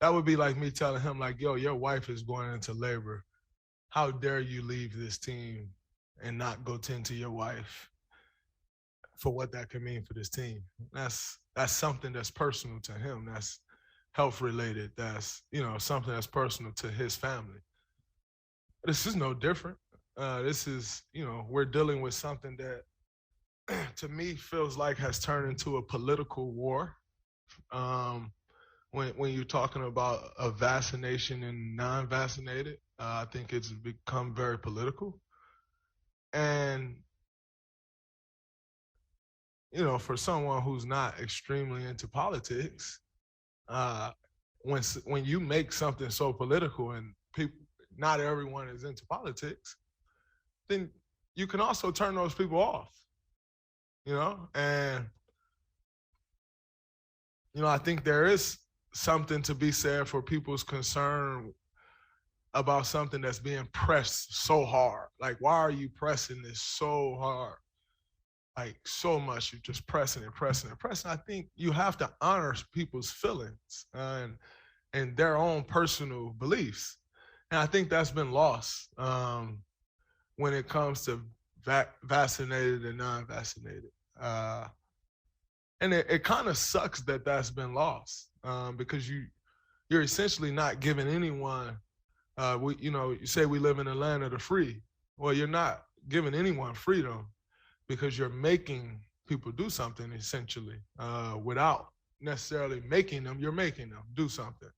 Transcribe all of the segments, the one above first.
that would be like me telling him, like, yo, your wife is going into labor. How dare you leave this team and not go tend to your wife for what that could mean for this team? That's something that's personal to him. That's health related. That's, something that's personal to his family. This is no different. This is, we're dealing with something that to me feels like has turned into a political war. When you're talking about a vaccination and non-vaccinated, I think it's become very political. And, for someone who's not extremely into politics, when you make something so political and people, not everyone is into politics, then you can also turn those people off, and, I think there is something to be said for people's concern about something that's being pressed so hard. Like, why are you pressing this so hard? Like, so much, you're just pressing and pressing and pressing. I think you have to honor people's feelings and their own personal beliefs. And I think that's been lost when it comes to vaccinated and non-vaccinated. And it kind of sucks that that's been lost because you're essentially not giving anyone, you say we live in the land of the free. Well, you're not giving anyone freedom because you're making people do something essentially without necessarily making them, you're making them do something.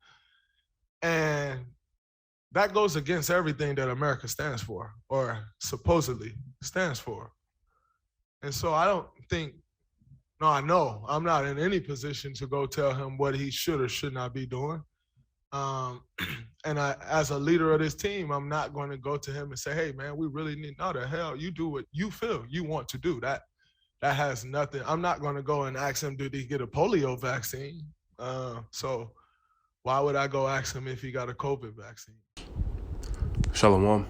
And that goes against everything that America stands for or supposedly stands for. And so I don't think, no, I know I'm not in any position to go tell him what he should or should not be doing. And as a leader of this team, I'm not going to go to him and say, hey, man, we really need, no, the hell, you do what you feel you want to do. That has nothing. I'm not going to go and ask him, did he get a polio vaccine? So why would I go ask him if he got a COVID vaccine? Shalom.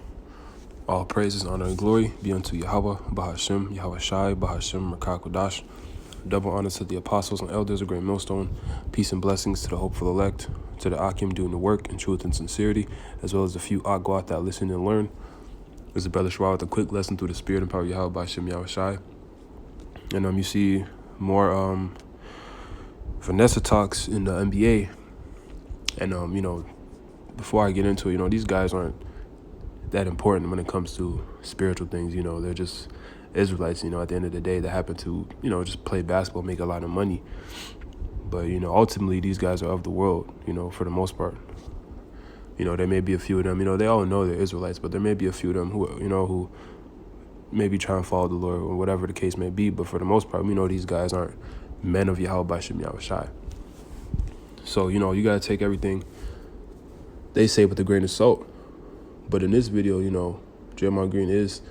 All praises, honor, and glory be unto Yahweh, Bahashem, Yahweh Shai, Bahashem, Rakah Kodash. Double honor to the apostles and elders of Great Millstone. Peace and blessings to the hopeful elect, to the Akim doing the work in truth and sincerity, as well as the few Agwat that listen and learn. This is Brother Shwa with a quick lesson through the spirit and power of Yahweh Bahashem, Yahweh Shai. And you see more Vanessa talks in the NBA. And before I get into it, these guys aren't that important when it comes to spiritual things. They're just Israelites, at the end of the day, that happen to, just play basketball, make a lot of money. But, ultimately, these guys are of the world, for the most part. There may be a few of them, they all know they're Israelites, but there may be a few of them who, who maybe try and follow the Lord or whatever the case may be. But for the most part, we know these guys aren't men of Yahweh Bashem Yahweh Shai. So, you got to take everything they say with a grain of salt. But in this video, Draymond Green is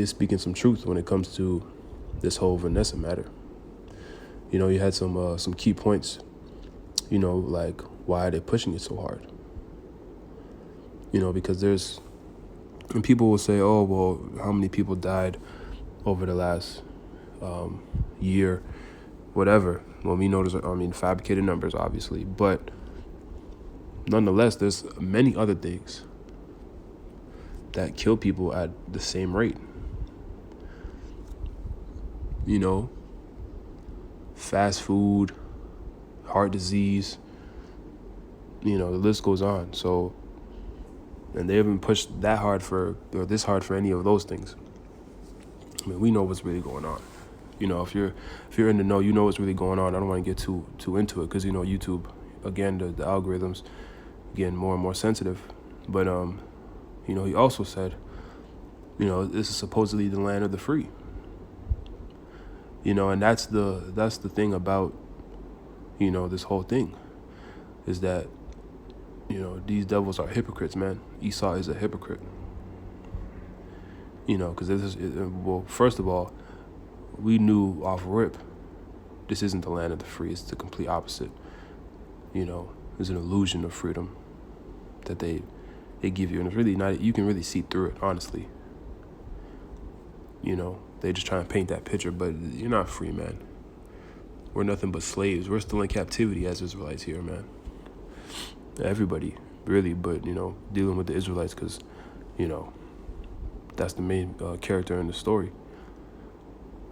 speaking some truth when it comes to this whole Vanessa matter. You had some key points, like why are they pushing it so hard? Because and people will say, oh, well, how many people died over the last year, whatever. Well, we know there's, fabricated numbers, obviously, but nonetheless, there's many other things that kill people at the same rate. Fast food, heart disease, the list goes on. So, and they haven't pushed this hard for any of those things. We know what's really going on. If you're in the know, you know what's really going on. I don't want to get too into it because, YouTube, again, the algorithms getting more and more sensitive. But, he also said, this is supposedly the land of the free. And that's the thing about, this whole thing is that, these devils are hypocrites, man. Esau is a hypocrite. Because first of all, we knew off rip, this isn't the land of the free. It's the complete opposite. There's an illusion of freedom that they give you. And it's really not, you can really see through it, honestly. They just try and paint that picture, but you're not free, man. We're nothing but slaves. We're still in captivity as Israelites here, man. everybody, really, but, dealing with the Israelites because, that's the main character in the story,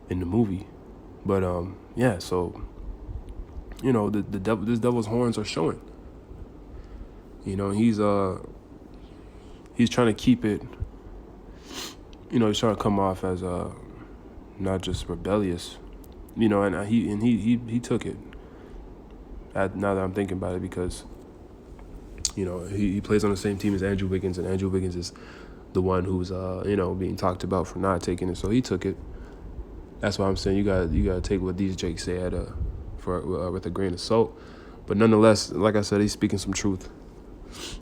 in the movie. But, yeah, so, the devil, this devil's horns are showing. He's trying to keep it, he's trying to come off as not just rebellious, and he took it. Now that I'm thinking about it, because he plays on the same team as Andrew Wiggins, and Andrew Wiggins is the one who's being talked about for not taking it, so he took it. That's why I'm saying you gotta take what these jakes say with a grain of salt. But nonetheless, like I said, he's speaking some truth.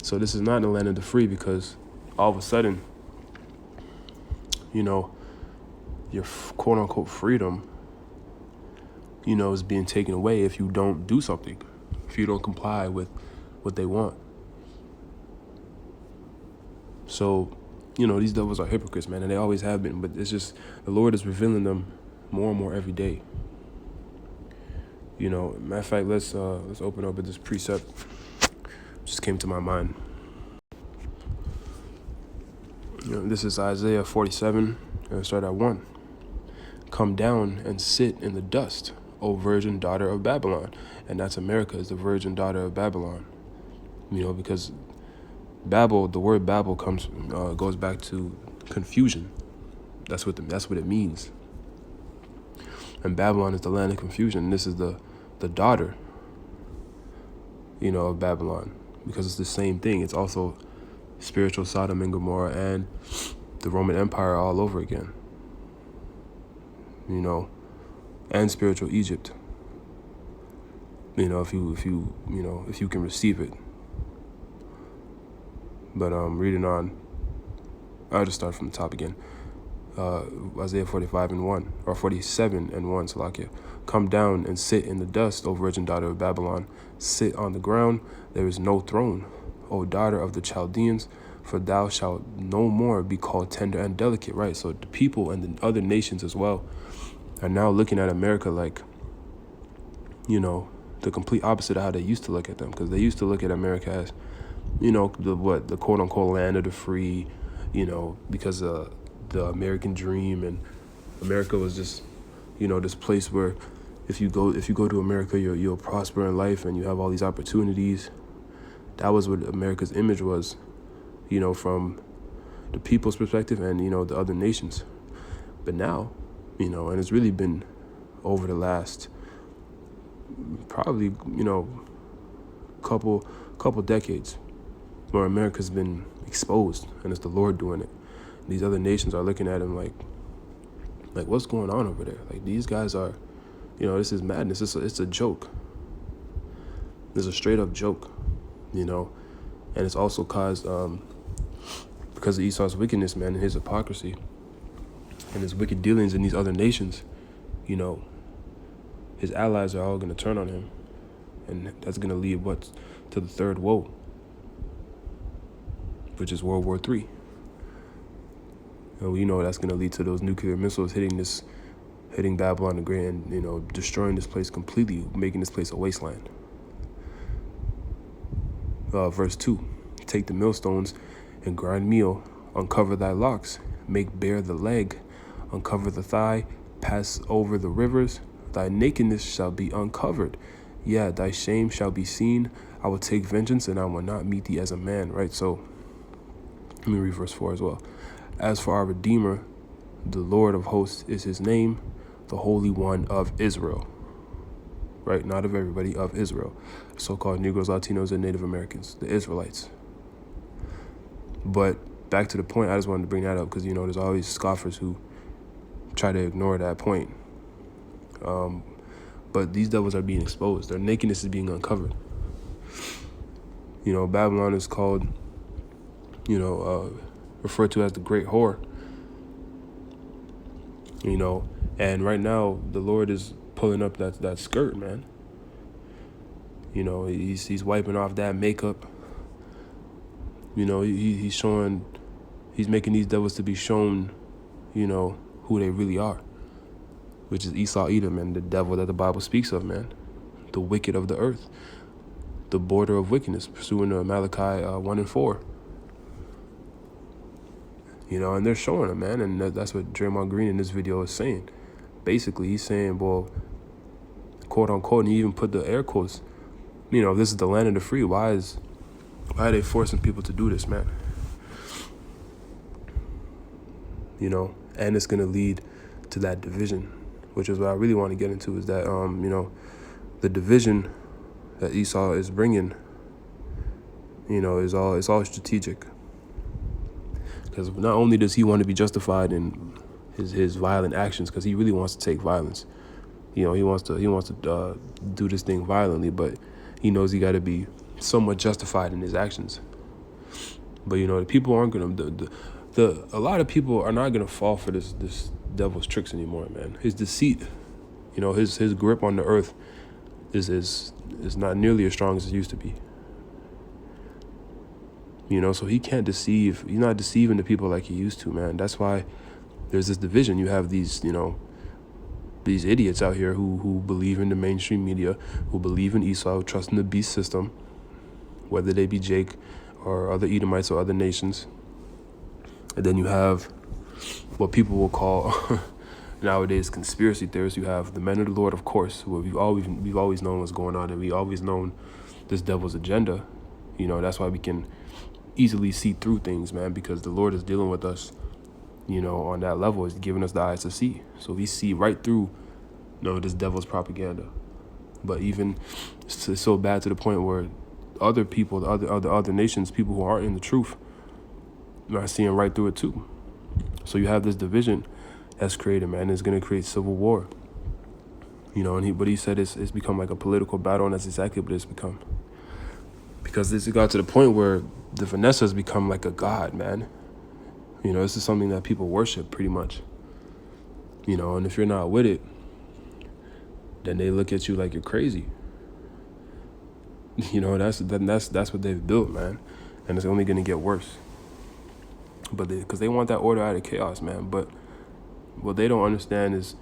So this is not in the land of the free, because all of a sudden, your quote unquote freedom, is being taken away if you don't do something, if you don't comply with what they want. So, these devils are hypocrites, man, and they always have been, but it's just the Lord is revealing them more and more every day. Matter of fact, let's open up with this precept. Just came to my mind. This is Isaiah 47, and start at 1. Come down and sit in the dust, O virgin daughter of Babylon. And that's America, is the virgin daughter of Babylon. Because Babel, the word Babel goes back to confusion. That's what it means. And Babylon is the land of confusion. And this is the daughter, of Babylon, because it's the same thing. It's also spiritual Sodom and Gomorrah and the Roman Empire all over again. And spiritual Egypt. If you can receive it. But reading on, I'll just start from the top again. Isaiah 45 and 1, or 47 and 1, Salakia. Come down and sit in the dust, O virgin daughter of Babylon. Sit on the ground, there is no throne, O daughter of the Chaldeans, for thou shalt no more be called tender and delicate. Right, so the people and the other nations as well are now looking at America like, the complete opposite of how they used to look at them, because they used to look at America as, the quote unquote land of the free, because the American dream, and America was just, this place where if you go to America, you'll prosper in life and you have all these opportunities. That was what America's image was, from the people's perspective and, the other nations. But now, and it's really been over the last probably, couple decades where America's been exposed, and it's the Lord doing it. These other nations are looking at him like what's going on over there? Like, these guys are, this is madness. It's a joke. It's a straight up joke, and it's also caused because of Esau's wickedness, man, and his hypocrisy and his wicked dealings in these other nations. His allies are all going to turn on him, and that's going to lead to the third woe, which is World War III. And we know that's going to lead to those nuclear missiles hitting Babylon the Great, and destroying this place completely, making this place a wasteland. Verse 2, take the millstones and grind meal, uncover thy locks, make bare the leg, uncover the thigh, pass over the rivers. Thy nakedness shall be uncovered. Yeah, thy shame shall be seen. I will take vengeance, and I will not meet thee as a man. Right, so let me read verse 4 as well. As for our Redeemer, the Lord of hosts is his name, the Holy One of Israel. Right, not of everybody, of Israel. So-called Negros, Latinos, and Native Americans, the Israelites. But back to the point, I just wanted to bring that up because, there's always scoffers who try to ignore that point. But these devils are being exposed. Their nakedness is being uncovered. Babylon is called, referred to as the great whore. And right now the Lord is pulling up that skirt, man. He's wiping off that makeup. He's making these devils to be shown, who they really are, which is Esau, Edom, and the devil that the Bible speaks of, man, the wicked of the earth. the border of wickedness, pursuing Malachi 1 and 4. And they're showing them, man, and that's what Draymond Green in this video is saying. Basically, he's saying, well, quote unquote, and he even put the air quotes, if this is the land of the free, why are they forcing people to do this, man? And it's going to lead to that division, which is what I really want to get into, is that, the division that Esau is bringing, it's all strategic. Because not only does he want to be justified in his violent actions, because he really wants to take violence. He wants to do this thing violently, but he knows he got to be somewhat justified in his actions. But the people aren't gonna. A lot of people are not gonna fall for this devil's tricks anymore, man. His deceit, his grip on the earth is not nearly as strong as it used to be. So he can't deceive. He's not deceiving the people like he used to, man. That's why there's this division. You have these, these idiots out here who believe in the mainstream media, who believe in Esau, who trust in the beast system, whether they be Jake or other Edomites or other nations. And then you have what people will call nowadays conspiracy theorists. You have the men of the Lord, of course, who we've always known what's going on, and we always known this devil's agenda. That's why we can easily see through things, man, because the Lord is dealing with us, on that level. He's giving us the eyes to see. So we see right through, this devil's propaganda. But even it's so bad to the point where other people, the other nations, people who aren't in the truth, are seeing right through it too. So you have this division that's created, man. It's going to create civil war. But he said it's become like a political battle, and that's exactly what it's become. Because it's got to the point where the Vanessa has become like a god, man. This is something that people worship pretty much. And if you're not with it, then they look at you like you're crazy. That's what they've built, man. And it's only going to get worse. But because they want that order out of chaos, man. But what they don't understand is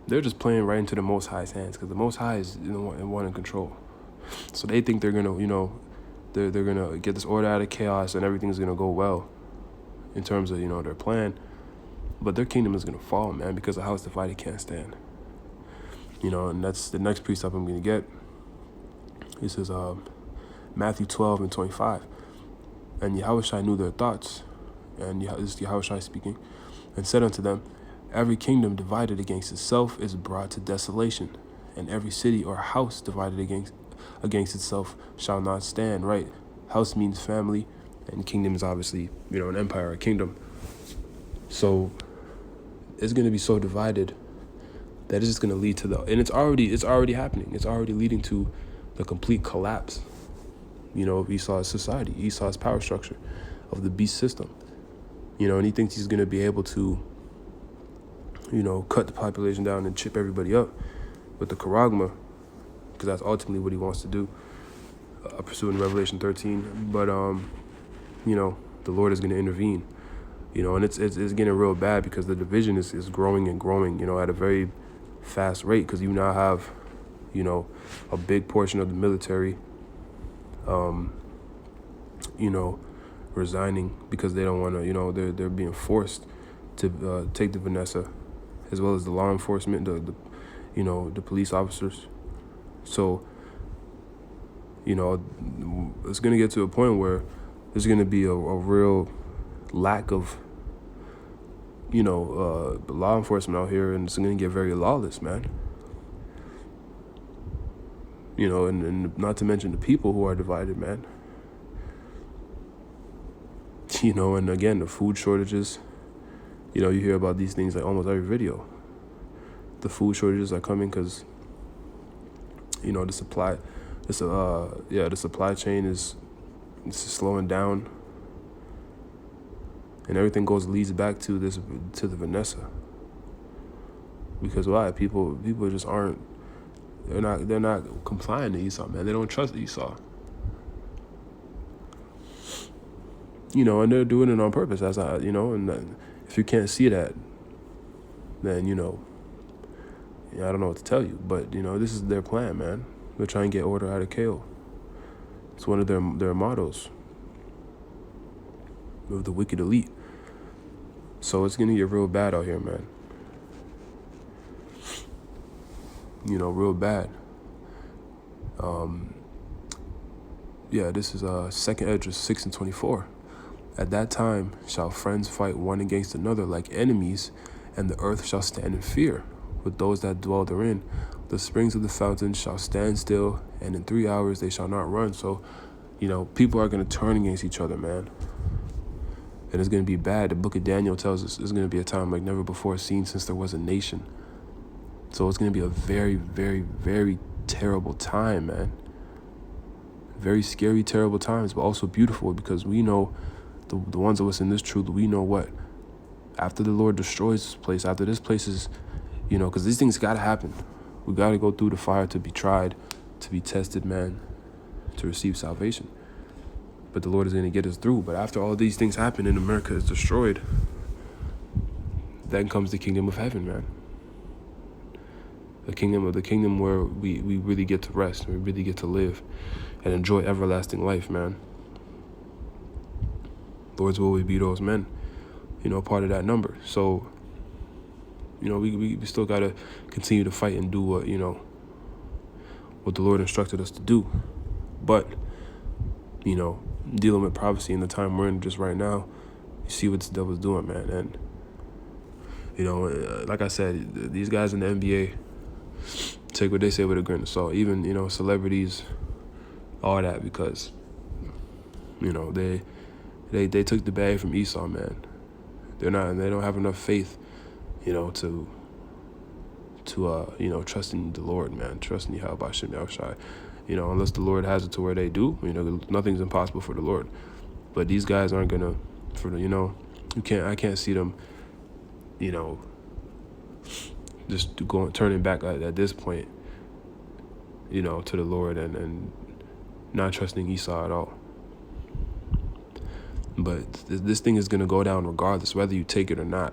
they're just playing right into the Most High's hands, because the Most High is one in control. So they think they're gonna, they're gonna get this order out of chaos and everything's gonna go well in terms of their plan. But their kingdom is gonna fall, man, because a house divided can't stand. And that's the next precept I'm gonna get. This is Matthew 12 and 25. And Yahushua knew their thoughts. And this is Yahushua speaking, and said unto them, every kingdom divided against itself is brought to desolation, and every city or house divided against itself shall not stand. Right? House means family, and kingdom is obviously, an empire, a kingdom. So it's going to be so divided that it's just going to lead to and it's already happening. It's already leading to the complete collapse, of Esau's society, Esau's power structure, of the beast system. And he thinks he's going to be able to, cut the population down and chip everybody up with the charagma, because that's ultimately what he wants to do, pursuing Revelation 13. But, the Lord is going to intervene, and it's getting real bad, because the division is growing and growing, at a very fast rate, because you now have, a big portion of the military, resigning because they don't want to, they're being forced to take the Vanessa, as well as the law enforcement, the police officers. So, it's going to get to a point where there's going to be a real lack of, law enforcement out here, and it's going to get very lawless, man. And not to mention the people who are divided, man. And again, the food shortages, you hear about these things like almost every video. The food shortages are coming because, the supply chain is slowing down, and everything leads back to the Vanessa. Because why? People just aren't, they're not complying to Esau, man. They don't trust Esau. And they're doing it on purpose. That's how, and if you can't see that, then, I don't know what to tell you. But, this is their plan, man. They're trying to get order out of chaos. It's one of their mottos of the wicked elite. So it's gonna get real bad out here, man. You know, real bad. Yeah, this is 2nd Esdras 6:24. At that time shall friends fight one against another like enemies, and the earth shall stand in fear with those that dwell therein. The springs of the fountains shall stand still, and in 3 hours they shall not run. So, you know, people are going to turn against each other, man. And it's going to be bad. The book of Daniel tells us it's going to be a time like never before seen since there was a nation. So it's going to be a very, very, very terrible time, man. Very scary, terrible times, but also beautiful, because we know, the ones of us in this truth, we know what? After the Lord destroys this place, after this place is, you know, because these things got to happen. We got to go through the fire to be tried, to be tested, man, to receive salvation. But the Lord is going to get us through. But after all these things happen and America is destroyed, then comes the kingdom of heaven, man. The kingdom where we really get to rest, we really get to live and enjoy everlasting life, man. Lord's will we be those men, you know, part of that number. So, you know, we still got to continue to fight and do what, you know, what the Lord instructed us to do. But, you know, dealing with prophecy in the time we're in just right now, you see what the devil's doing, man. And, you know, like I said, these guys in the NBA, take what they say with a grain of salt. Even, you know, celebrities, all that, because, you know, they took the bag from Esau, man. They don't have enough faith, you know, to you know, trust in the Lord, man. Trust in Yahweh Hashem Yahushai. You know, unless the Lord has it to where they do, you know, nothing's impossible for the Lord. But these guys aren't gonna, you know, I can't see them, you know, just turning back at this point, you know, to the Lord and not trusting Esau at all. But this thing is going to go down regardless, whether you take it or not.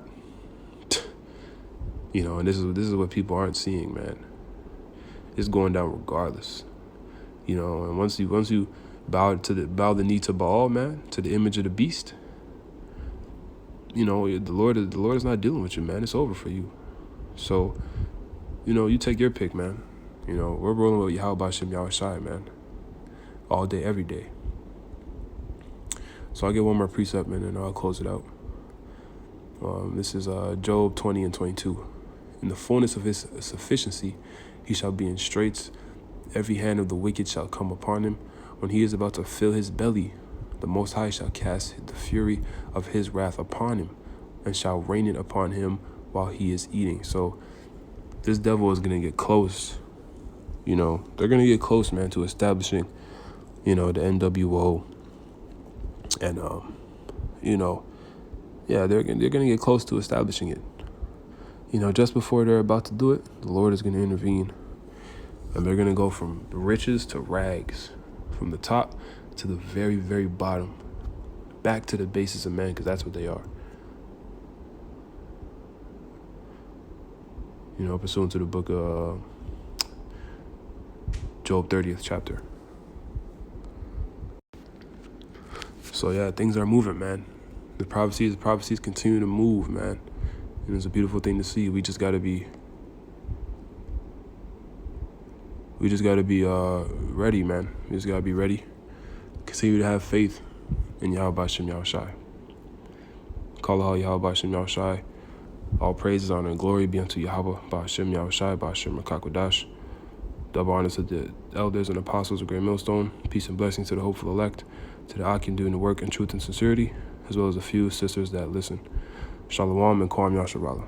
You know, and this is what people aren't seeing, man. It's going down regardless. You know, and once you bow the knee to Baal, man, to the image of the beast, you know, the Lord is not dealing with you, man. It's over for you. So, you know, you take your pick, man. You know, we're rolling with Yahweh Hashem Yahushai, man. All day, every day. So I'll get one more precept, man, and I'll close it out. This is Job 20:22. In the fullness of his sufficiency, he shall be in straits. Every hand of the wicked shall come upon him. When he is about to fill his belly, the Most High shall cast the fury of his wrath upon him, and shall rain it upon him while he is eating. So this devil is going to get close. You know, they're going to get close, man, to establishing, you know, the NWO. And, you know, yeah, they're going to get close to establishing it. You know, just before they're about to do it, the Lord is going to intervene. And they're going to go from riches to rags, from the top to the very, very bottom, back to the basis of man, because that's what they are. You know, pursuant to the book of Job 30th chapter. So yeah, things are moving, man. The prophecies continue to move, man. And it's a beautiful thing to see. We just gotta be ready, man. We just gotta be ready. Continue to have faith in Yahweh Hashem Yahushai. Call Yahweh Hashem Yahushai. All praises, honor, and glory be unto Yahweh Hashem Yahushai, Hashem Rakakodash. Double honor to the elders and apostles of Great Millstone. Peace and blessings to the hopeful elect, to the Akim doing the work in truth and sincerity, as well as a few sisters that listen. Shalom and Kwam Yasharala.